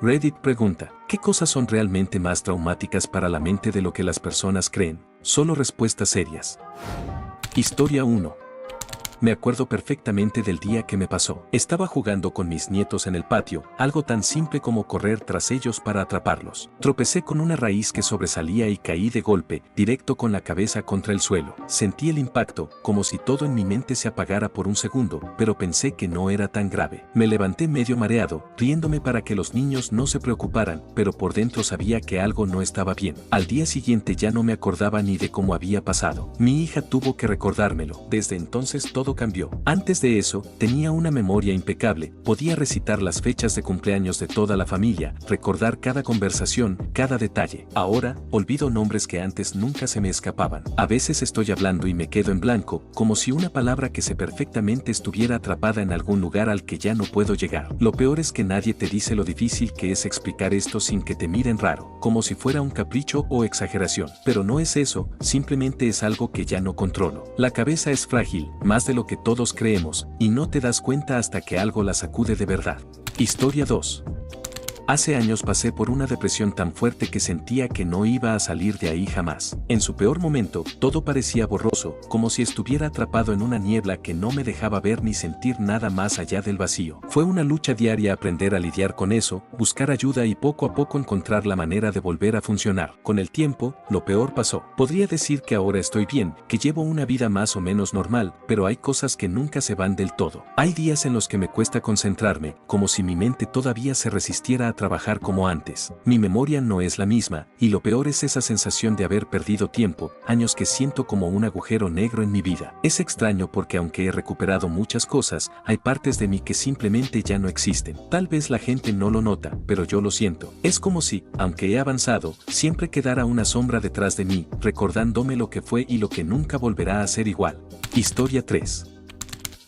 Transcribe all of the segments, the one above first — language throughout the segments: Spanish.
Reddit pregunta, ¿qué cosas son realmente más traumáticas para la mente de lo que las personas creen? Solo respuestas serias. Historia 1. Me acuerdo perfectamente del día que me pasó. Estaba jugando con mis nietos en el patio, algo tan simple como correr tras ellos para atraparlos. Tropecé con una raíz que sobresalía y caí de golpe, directo con la cabeza contra el suelo. Sentí el impacto, como si todo en mi mente se apagara por un segundo, pero pensé que no era tan grave. Me levanté medio mareado, riéndome para que los niños no se preocuparan, pero por dentro sabía que algo no estaba bien. Al día siguiente ya no me acordaba ni de cómo había pasado. Mi hija tuvo que recordármelo. Desde entonces todo cambió. Antes de eso, tenía una memoria impecable, podía recitar las fechas de cumpleaños de toda la familia, recordar cada conversación, cada detalle. Ahora, olvido nombres que antes nunca se me escapaban. A veces estoy hablando y me quedo en blanco, como si una palabra que sé perfectamente estuviera atrapada en algún lugar al que ya no puedo llegar. Lo peor es que nadie te dice lo difícil que es explicar esto sin que te miren raro, como si fuera un capricho o exageración. Pero no es eso, simplemente es algo que ya no controlo. La cabeza es frágil, más de lo que todos creemos, y no te das cuenta hasta que algo la sacude de verdad. Historia 2. Hace años pasé por una depresión tan fuerte que sentía que no iba a salir de ahí jamás. En su peor momento, todo parecía borroso, como si estuviera atrapado en una niebla que no me dejaba ver ni sentir nada más allá del vacío. Fue una lucha diaria aprender a lidiar con eso, buscar ayuda y poco a poco encontrar la manera de volver a funcionar. Con el tiempo, lo peor pasó. Podría decir que ahora estoy bien, que llevo una vida más o menos normal, pero hay cosas que nunca se van del todo. Hay días en los que me cuesta concentrarme, como si mi mente todavía se resistiera a trabajar como antes. Mi memoria no es la misma, y lo peor es esa sensación de haber perdido tiempo, años que siento como un agujero negro en mi vida. Es extraño porque aunque he recuperado muchas cosas, hay partes de mí que simplemente ya no existen. Tal vez la gente no lo nota, pero yo lo siento. Es como si, aunque he avanzado, siempre quedara una sombra detrás de mí, recordándome lo que fue y lo que nunca volverá a ser igual. Historia 3.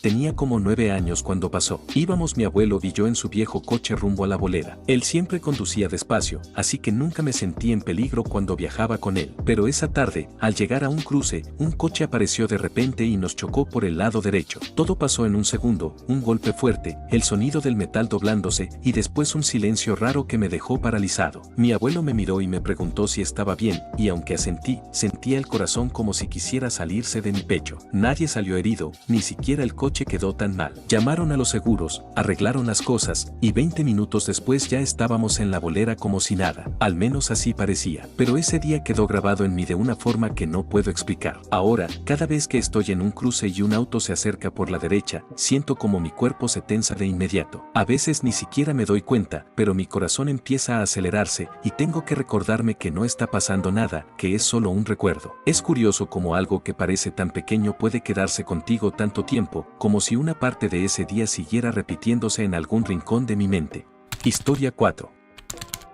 Tenía como 9 años cuando pasó. Íbamos mi abuelo y yo en su viejo coche rumbo a la bolera. Él siempre conducía despacio, así que nunca me sentí en peligro cuando viajaba con él. Pero esa tarde, al llegar a un cruce, un coche apareció de repente y nos chocó por el lado derecho. Todo pasó en un segundo, un golpe fuerte, el sonido del metal doblándose y después un silencio raro que me dejó paralizado. Mi abuelo me miró y me preguntó si estaba bien, y aunque asentí, sentía el corazón como si quisiera salirse de mi pecho. Nadie salió herido, ni siquiera el coche quedó tan mal. Llamaron a los seguros, arreglaron las cosas, y 20 minutos después ya estábamos en la bolera como si nada. Al menos así parecía. Pero ese día quedó grabado en mí de una forma que no puedo explicar. Ahora, cada vez que estoy en un cruce y un auto se acerca por la derecha, siento como mi cuerpo se tensa de inmediato. A veces ni siquiera me doy cuenta, pero mi corazón empieza a acelerarse, y tengo que recordarme que no está pasando nada, que es solo un recuerdo. Es curioso cómo algo que parece tan pequeño puede quedarse contigo tanto tiempo, como si una parte de ese día siguiera repitiéndose en algún rincón de mi mente. Historia 4.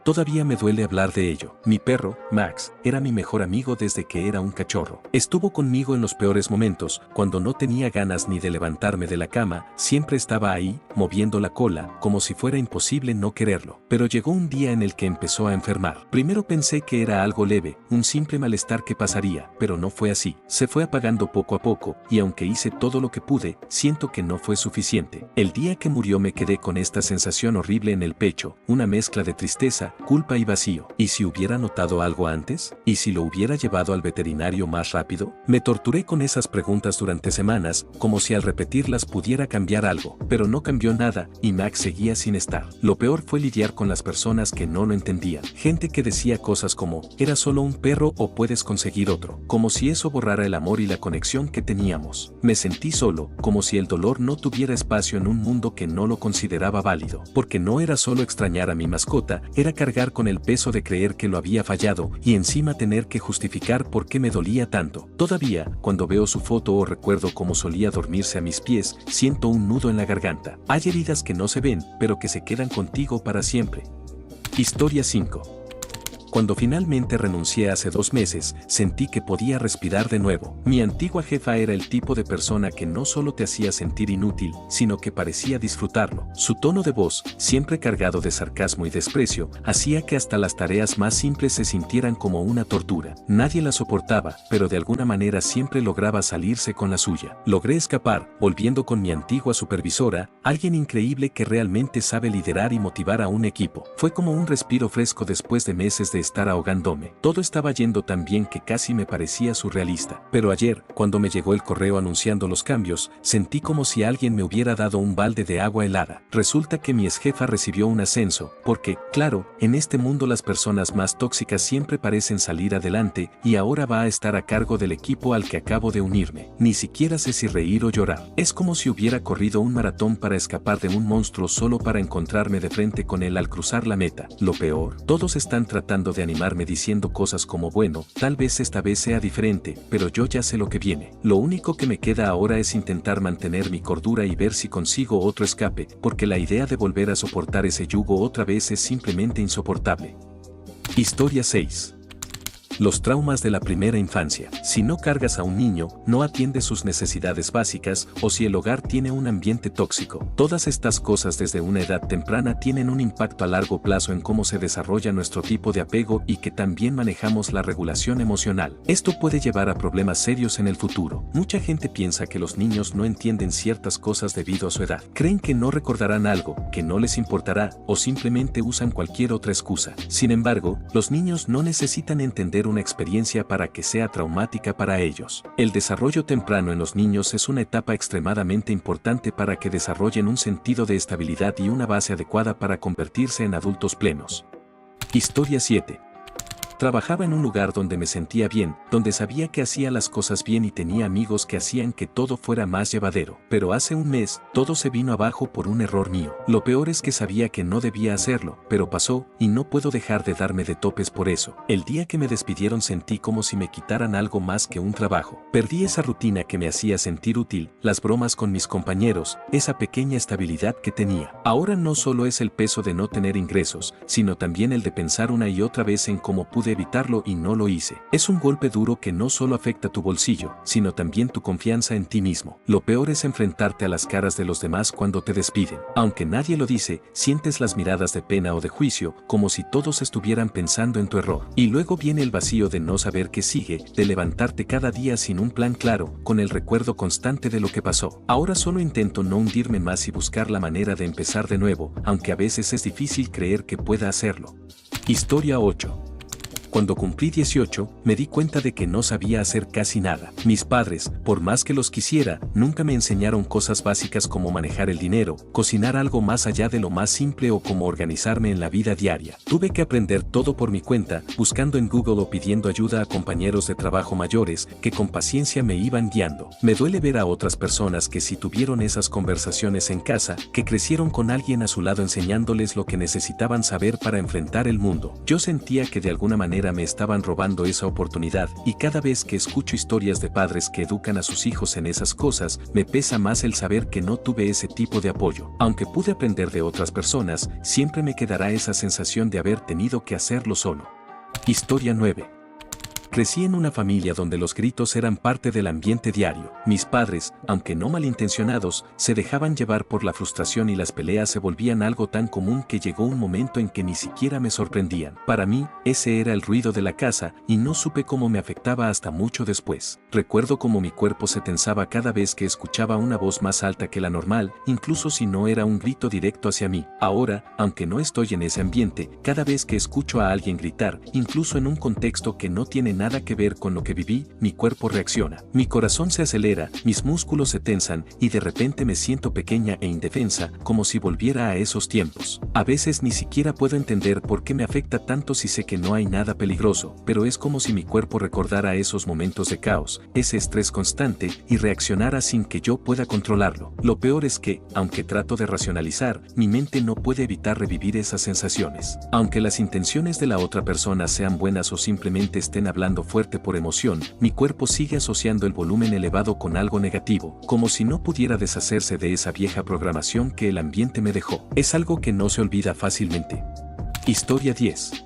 Todavía me duele hablar de ello. Mi perro, Max, era mi mejor amigo desde que era un cachorro. Estuvo conmigo en los peores momentos, cuando no tenía ganas ni de levantarme de la cama, siempre estaba ahí, moviendo la cola, como si fuera imposible no quererlo. Pero llegó un día en el que empezó a enfermar. Primero pensé que era algo leve, un simple malestar que pasaría, pero no fue así. Se fue apagando poco a poco, y aunque hice todo lo que pude, siento que no fue suficiente. El día que murió me quedé con esta sensación horrible en el pecho, una mezcla de tristeza, culpa y vacío. ¿Y si hubiera notado algo antes? ¿Y si lo hubiera llevado al veterinario más rápido? Me torturé con esas preguntas durante semanas, como si al repetirlas pudiera cambiar algo, pero no cambió nada, y Max seguía sin estar. Lo peor fue lidiar con las personas que no lo entendían. Gente que decía cosas como, era solo un perro o puedes conseguir otro, como si eso borrara el amor y la conexión que teníamos. Me sentí solo, como si el dolor no tuviera espacio en un mundo que no lo consideraba válido, porque no era solo extrañar a mi mascota, era cargar con el peso de creer que lo había fallado y encima tener que justificar por qué me dolía tanto. Todavía, cuando veo su foto o recuerdo cómo solía dormirse a mis pies, siento un nudo en la garganta. Hay heridas que no se ven, pero que se quedan contigo para siempre. Historia 5. Cuando finalmente renuncié hace 2 meses, sentí que podía respirar de nuevo. Mi antigua jefa era el tipo de persona que no solo te hacía sentir inútil, sino que parecía disfrutarlo. Su tono de voz, siempre cargado de sarcasmo y desprecio, hacía que hasta las tareas más simples se sintieran como una tortura. Nadie la soportaba, pero de alguna manera siempre lograba salirse con la suya. Logré escapar, volviendo con mi antigua supervisora, alguien increíble que realmente sabe liderar y motivar a un equipo. Fue como un respiro fresco después de meses de estar ahogándome. Todo estaba yendo tan bien que casi me parecía surrealista. Pero ayer, cuando me llegó el correo anunciando los cambios, sentí como si alguien me hubiera dado un balde de agua helada. Resulta que mi exjefa recibió un ascenso, porque, claro, en este mundo las personas más tóxicas siempre parecen salir adelante, y ahora va a estar a cargo del equipo al que acabo de unirme. Ni siquiera sé si reír o llorar. Es como si hubiera corrido un maratón para escapar de un monstruo solo para encontrarme de frente con él al cruzar la meta. Lo peor, todos están tratando de animarme diciendo cosas como bueno, tal vez esta vez sea diferente, pero yo ya sé lo que viene. Lo único que me queda ahora es intentar mantener mi cordura y ver si consigo otro escape, porque la idea de volver a soportar ese yugo otra vez es simplemente insoportable. Historia 6. Los traumas de la primera infancia. Si no cargas a un niño, no atiendes sus necesidades básicas, o si el hogar tiene un ambiente tóxico. Todas estas cosas desde una edad temprana tienen un impacto a largo plazo en cómo se desarrolla nuestro tipo de apego y que también manejamos la regulación emocional. Esto puede llevar a problemas serios en el futuro. Mucha gente piensa que los niños no entienden ciertas cosas debido a su edad. Creen que no recordarán algo, que no les importará, o simplemente usan cualquier otra excusa. Sin embargo, los niños no necesitan entender una experiencia para que sea traumática para ellos. El desarrollo temprano en los niños es una etapa extremadamente importante para que desarrollen un sentido de estabilidad y una base adecuada para convertirse en adultos plenos. Historia 7. Trabajaba en un lugar donde me sentía bien, donde sabía que hacía las cosas bien y tenía amigos que hacían que todo fuera más llevadero. Pero hace un mes, todo se vino abajo por un error mío. Lo peor es que sabía que no debía hacerlo, pero pasó, y no puedo dejar de darme de topes por eso. El día que me despidieron sentí como si me quitaran algo más que un trabajo. Perdí esa rutina que me hacía sentir útil, las bromas con mis compañeros, esa pequeña estabilidad que tenía. Ahora no solo es el peso de no tener ingresos, sino también el de pensar una y otra vez en cómo pude evitarlo y no lo hice. Es un golpe duro que no solo afecta tu bolsillo, sino también tu confianza en ti mismo. Lo peor es enfrentarte a las caras de los demás cuando te despiden. Aunque nadie lo dice, sientes las miradas de pena o de juicio, como si todos estuvieran pensando en tu error. Y luego viene el vacío de no saber qué sigue, de levantarte cada día sin un plan claro, con el recuerdo constante de lo que pasó. Ahora solo intento no hundirme más y buscar la manera de empezar de nuevo, aunque a veces es difícil creer que pueda hacerlo. Historia 8. Cuando cumplí 18, me di cuenta de que no sabía hacer casi nada. Mis padres, por más que los quisiera, nunca me enseñaron cosas básicas como manejar el dinero, cocinar algo más allá de lo más simple o cómo organizarme en la vida diaria. Tuve que aprender todo por mi cuenta, buscando en Google o pidiendo ayuda a compañeros de trabajo mayores que con paciencia me iban guiando. Me duele ver a otras personas que sí tuvieron esas conversaciones en casa, que crecieron con alguien a su lado enseñándoles lo que necesitaban saber para enfrentar el mundo. Yo sentía que de alguna manera me estaban robando esa oportunidad, y cada vez que escucho historias de padres que educan a sus hijos en esas cosas, me pesa más el saber que no tuve ese tipo de apoyo. Aunque pude aprender de otras personas, siempre me quedará esa sensación de haber tenido que hacerlo solo. Historia 9. Crecí en una familia donde los gritos eran parte del ambiente diario. Mis padres, aunque no malintencionados, se dejaban llevar por la frustración y las peleas se volvían algo tan común que llegó un momento en que ni siquiera me sorprendían. Para mí, ese era el ruido de la casa, y no supe cómo me afectaba hasta mucho después. Recuerdo cómo mi cuerpo se tensaba cada vez que escuchaba una voz más alta que la normal, incluso si no era un grito directo hacia mí. Ahora, aunque no estoy en ese ambiente, cada vez que escucho a alguien gritar, incluso en un contexto que no tiene nada que ver con lo que viví, mi cuerpo reacciona. Mi corazón se acelera, mis músculos se tensan, y de repente me siento pequeña e indefensa, como si volviera a esos tiempos. A veces ni siquiera puedo entender por qué me afecta tanto si sé que no hay nada peligroso, pero es como si mi cuerpo recordara esos momentos de caos, ese estrés constante, y reaccionara sin que yo pueda controlarlo. Lo peor es que, aunque trato de racionalizar, mi mente no puede evitar revivir esas sensaciones. Aunque las intenciones de la otra persona sean buenas o simplemente estén hablando fuerte por emoción, mi cuerpo sigue asociando el volumen elevado con algo negativo, como si no pudiera deshacerse de esa vieja programación que el ambiente me dejó. Es algo que no se olvida fácilmente. Historia 10.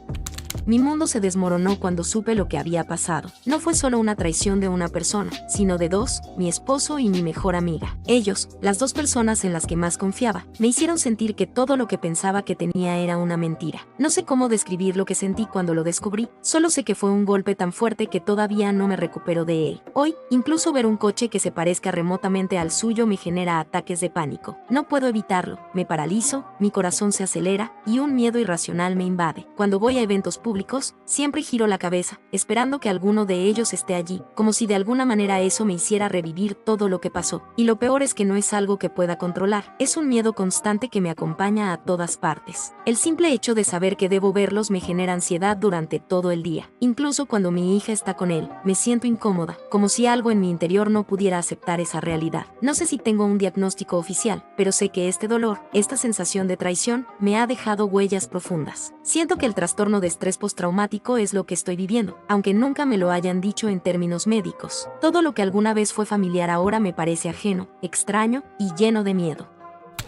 Mi mundo se desmoronó cuando supe lo que había pasado. No fue solo una traición de una persona, sino de dos, mi esposo y mi mejor amiga. Ellos, las dos personas en las que más confiaba, me hicieron sentir que todo lo que pensaba que tenía era una mentira. No sé cómo describir lo que sentí cuando lo descubrí, solo sé que fue un golpe tan fuerte que todavía no me recupero de él. Hoy, incluso ver un coche que se parezca remotamente al suyo me genera ataques de pánico. No puedo evitarlo, me paralizo, mi corazón se acelera y un miedo irracional me invade. Cuando voy a eventos públicos, siempre giro la cabeza, esperando que alguno de ellos esté allí, como si de alguna manera eso me hiciera revivir todo lo que pasó. Y lo peor es que no es algo que pueda controlar, es un miedo constante que me acompaña a todas partes. El simple hecho de saber que debo verlos me genera ansiedad durante todo el día. Incluso cuando mi hija está con él, me siento incómoda, como si algo en mi interior no pudiera aceptar esa realidad. No sé si tengo un diagnóstico oficial, pero sé que este dolor, esta sensación de traición, me ha dejado huellas profundas. Siento que el trastorno de estrés postraumático es lo que estoy viviendo, aunque nunca me lo hayan dicho en términos médicos. Todo lo que alguna vez fue familiar ahora me parece ajeno, extraño y lleno de miedo.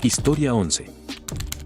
Historia 11.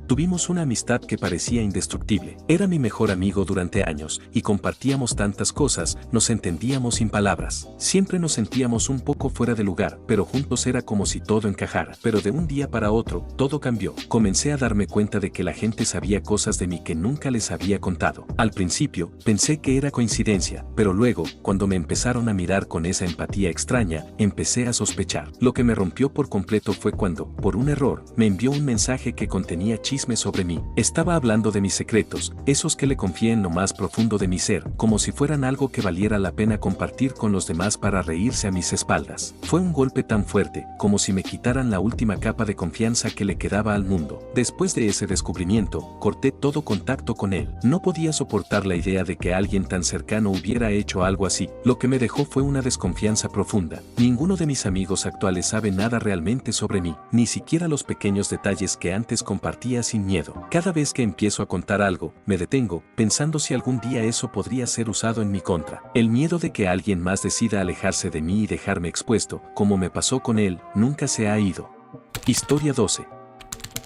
Tuvimos una amistad que parecía indestructible. Era mi mejor amigo durante años, y compartíamos tantas cosas, nos entendíamos sin palabras. Siempre nos sentíamos un poco fuera de lugar, pero juntos era como si todo encajara. Pero de un día para otro, todo cambió. Comencé a darme cuenta de que la gente sabía cosas de mí que nunca les había contado. Al principio, pensé que era coincidencia, pero luego, cuando me empezaron a mirar con esa empatía extraña, empecé a sospechar. Lo que me rompió por completo fue cuando, por un error, me envió un mensaje que contenía chismes sobre mí. Estaba hablando de mis secretos, esos que le confié en lo más profundo de mi ser, como si fueran algo que valiera la pena compartir con los demás para reírse a mis espaldas. Fue un golpe tan fuerte, como si me quitaran la última capa de confianza que le quedaba al mundo. Después de ese descubrimiento, corté todo contacto con él. No podía soportar la idea de que alguien tan cercano hubiera hecho algo así. Lo que me dejó fue una desconfianza profunda. Ninguno de mis amigos actuales sabe nada realmente sobre mí, ni siquiera los pequeños detalles que antes compartía sin miedo. Cada vez que empiezo a contar algo, me detengo, pensando si algún día eso podría ser usado en mi contra. El miedo de que alguien más decida alejarse de mí y dejarme expuesto, como me pasó con él, nunca se ha ido. Historia 12.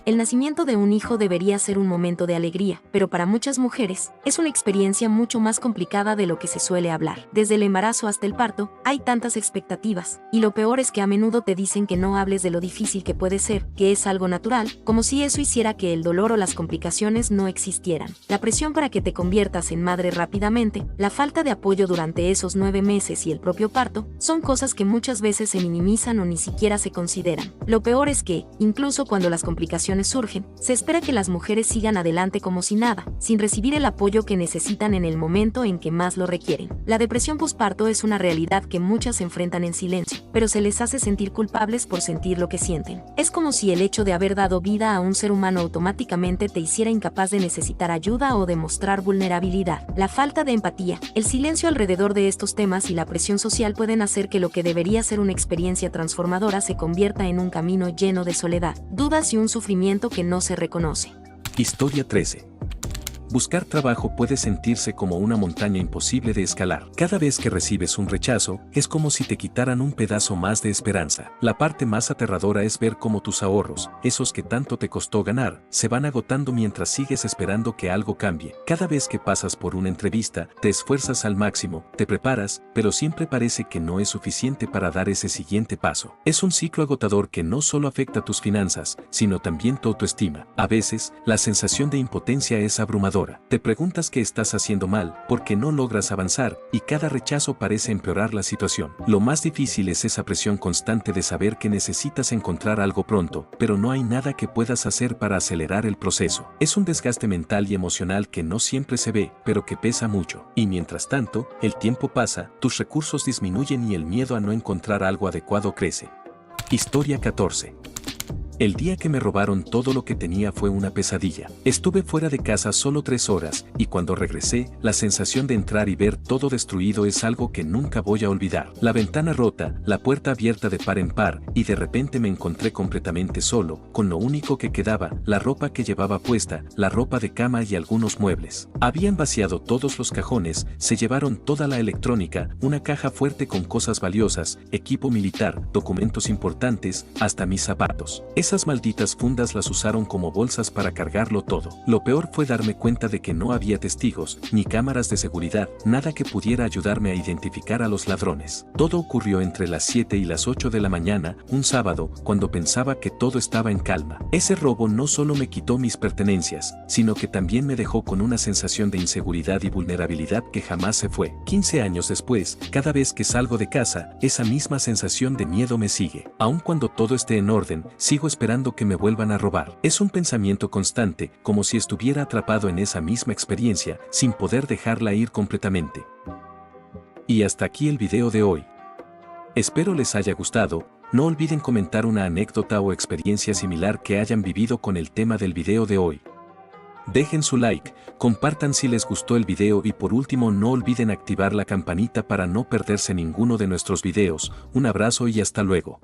El nacimiento de un hijo debería ser un momento de alegría, pero para muchas mujeres, es una experiencia mucho más complicada de lo que se suele hablar. Desde el embarazo hasta el parto, hay tantas expectativas, y lo peor es que a menudo te dicen que no hables de lo difícil que puede ser, que es algo natural, como si eso hiciera que el dolor o las complicaciones no existieran. La presión para que te conviertas en madre rápidamente, la falta de apoyo durante esos 9 meses y el propio parto, son cosas que muchas veces se minimizan o ni siquiera se consideran. Lo peor es que, incluso cuando las complicaciones surgen, se espera que las mujeres sigan adelante como si nada, sin recibir el apoyo que necesitan en el momento en que más lo requieren. La depresión posparto es una realidad que muchas enfrentan en silencio, pero se les hace sentir culpables por sentir lo que sienten. Es como si el hecho de haber dado vida a un ser humano automáticamente te hiciera incapaz de necesitar ayuda o de mostrar vulnerabilidad. La falta de empatía, el silencio alrededor de estos temas y la presión social pueden hacer que lo que debería ser una experiencia transformadora se convierta en un camino lleno de soledad, dudas y un sufrimiento que no se reconoce. Historia 13. Buscar trabajo puede sentirse como una montaña imposible de escalar. Cada vez que recibes un rechazo, es como si te quitaran un pedazo más de esperanza. La parte más aterradora es ver cómo tus ahorros, esos que tanto te costó ganar, se van agotando mientras sigues esperando que algo cambie. Cada vez que pasas por una entrevista, te esfuerzas al máximo, te preparas, pero siempre parece que no es suficiente para dar ese siguiente paso. Es un ciclo agotador que no solo afecta tus finanzas, sino también tu autoestima. A veces, la sensación de impotencia es abrumadora. Te preguntas qué estás haciendo mal, porque no logras avanzar, y cada rechazo parece empeorar la situación. Lo más difícil es esa presión constante de saber que necesitas encontrar algo pronto, pero no hay nada que puedas hacer para acelerar el proceso. Es un desgaste mental y emocional que no siempre se ve, pero que pesa mucho. Y mientras tanto, el tiempo pasa, tus recursos disminuyen y el miedo a no encontrar algo adecuado crece. Historia 14. El día que me robaron todo lo que tenía fue una pesadilla. Estuve fuera de casa solo 3 horas, y cuando regresé, la sensación de entrar y ver todo destruido es algo que nunca voy a olvidar. La ventana rota, la puerta abierta de par en par, y de repente me encontré completamente solo, con lo único que quedaba, la ropa que llevaba puesta, la ropa de cama y algunos muebles. Habían vaciado todos los cajones, se llevaron toda la electrónica, una caja fuerte con cosas valiosas, equipo militar, documentos importantes, hasta mis zapatos. Esas malditas fundas las usaron como bolsas para cargarlo todo. Lo peor fue darme cuenta de que no había testigos, ni cámaras de seguridad, nada que pudiera ayudarme a identificar a los ladrones. Todo ocurrió entre las 7 y las 8 de la mañana, un sábado, cuando pensaba que todo estaba en calma. Ese robo no solo me quitó mis pertenencias, sino que también me dejó con una sensación de inseguridad y vulnerabilidad que jamás se fue. 15 años después, cada vez que salgo de casa, esa misma sensación de miedo me sigue. Aun cuando todo esté en orden, sigo esperando que me vuelvan a robar. Es un pensamiento constante, como si estuviera atrapado en esa misma experiencia, sin poder dejarla ir completamente. Y hasta aquí el video de hoy. Espero les haya gustado. No olviden comentar una anécdota o experiencia similar que hayan vivido con el tema del video de hoy. Dejen su like, compartan si les gustó el video y por último no olviden activar la campanita para no perderse ninguno de nuestros videos. Un abrazo y hasta luego.